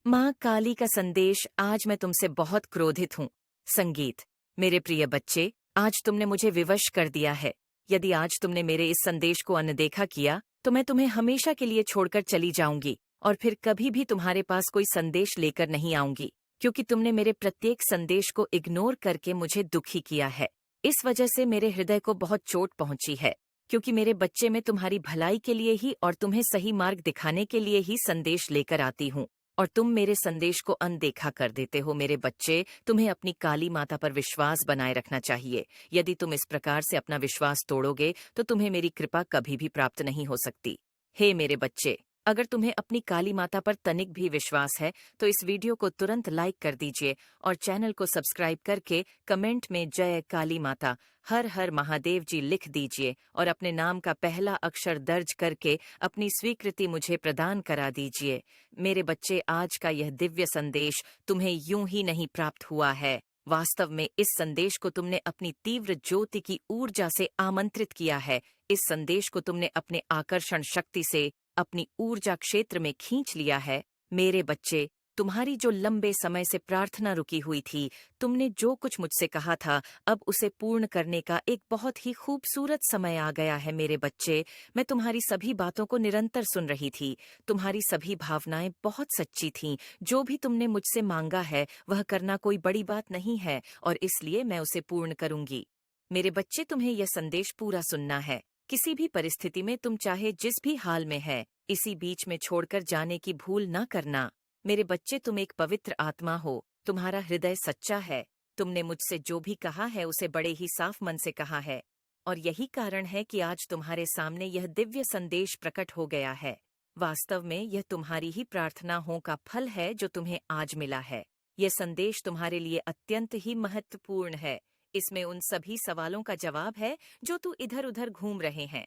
माँ काली का संदेश। आज मैं तुमसे बहुत क्रोधित हूँ। संगीत। मेरे प्रिय बच्चे, आज तुमने मुझे विवश कर दिया है। यदि आज तुमने मेरे इस संदेश को अनदेखा किया तो मैं तुम्हें हमेशा के लिए छोड़कर चली जाऊंगी और फिर कभी भी तुम्हारे पास कोई संदेश लेकर नहीं आऊंगी, क्योंकि तुमने मेरे प्रत्येक संदेश को इग्नोर करके मुझे दुखी किया है। इस वजह से मेरे हृदय को बहुत चोट पहुंची है, क्योंकि मेरे बच्चे मैं तुम्हारी भलाई के लिए ही और तुम्हें सही मार्ग दिखाने के लिए ही संदेश लेकर आती हूँ, और तुम मेरे संदेश को अनदेखा कर देते हो। मेरे बच्चे, तुम्हें अपनी काली माता पर विश्वास बनाए रखना चाहिए। यदि तुम इस प्रकार से अपना विश्वास तोड़ोगे तो तुम्हें मेरी कृपा कभी भी प्राप्त नहीं हो सकती। हे मेरे बच्चे, अगर तुम्हें अपनी काली माता पर तनिक भी विश्वास है तो इस वीडियो को तुरंत लाइक कर दीजिए और चैनल को सब्सक्राइब करके कमेंट में जय काली माता, हर हर महादेव जी लिख दीजिए और अपने नाम का पहला अक्षर दर्ज करके अपनी स्वीकृति मुझे प्रदान करा दीजिए। मेरे बच्चे, आज का यह दिव्य संदेश तुम्हें यूं ही नहीं प्राप्त हुआ है। वास्तव में इस संदेश को तुमने अपनी तीव्र ज्योति की ऊर्जा से आमंत्रित किया है। इस संदेश को तुमने अपने आकर्षण शक्ति से अपनी ऊर्जा क्षेत्र में खींच लिया है। मेरे बच्चे, तुम्हारी जो लंबे समय से प्रार्थना रुकी हुई थी, तुमने जो कुछ मुझसे कहा था, अब उसे पूर्ण करने का एक बहुत ही खूबसूरत समय आ गया है। मेरे बच्चे, मैं तुम्हारी सभी बातों को निरंतर सुन रही थी। तुम्हारी सभी भावनाएं बहुत सच्ची थीं। जो भी तुमने मुझसे मांगा है वह करना कोई बड़ी बात नहीं है, और इसलिए मैं उसे पूर्ण करूंगी। मेरे बच्चे, तुम्हें यह संदेश पूरा सुनना है। किसी भी परिस्थिति में तुम चाहे जिस भी हाल में है, इसी बीच में छोड़कर जाने की भूल न करना। मेरे बच्चे, तुम एक पवित्र आत्मा हो। तुम्हारा हृदय सच्चा है। तुमने मुझसे जो भी कहा है उसे बड़े ही साफ मन से कहा है, और यही कारण है कि आज तुम्हारे सामने यह दिव्य संदेश प्रकट हो गया है। वास्तव में यह तुम्हारी ही प्रार्थनाओं का फल है जो तुम्हें आज मिला है। यह संदेश तुम्हारे लिए अत्यंत ही महत्वपूर्ण है। इसमें उन सभी सवालों का जवाब है जो तू इधर उधर घूम रहे हैं।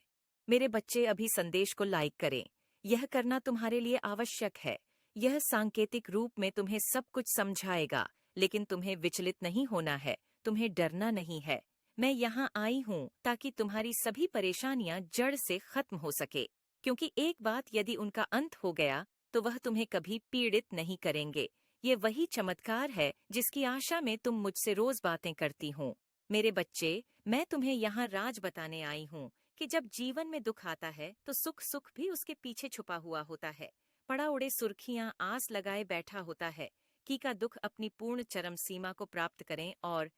मेरे बच्चे, अभी संदेश को लाइक करें। यह करना तुम्हारे लिए आवश्यक है। यह सांकेतिक रूप में तुम्हें सब कुछ समझाएगा, लेकिन तुम्हें विचलित नहीं होना है, तुम्हें डरना नहीं है। मैं यहाँ आई हूँ ताकि तुम्हारी सभी परेशानियां जड़ से खत्म हो सके, क्योंकि एक बात यदि उनका अंत हो गया तो वह तुम्हें कभी पीड़ित नहीं करेंगे। ये वही चमत्कार है जिसकी आशा में तुम मुझसे रोज बातें करती हो। मेरे बच्चे, मैं तुम्हें यहाँ राज बताने आई हूँ कि जब जीवन में दुख आता है तो सुख सुख भी उसके पीछे छुपा हुआ होता है। पड़ा उड़े सुर्खियां आस लगाए बैठा होता है कि का दुख अपनी पूर्ण चरम सीमा को प्राप्त करें और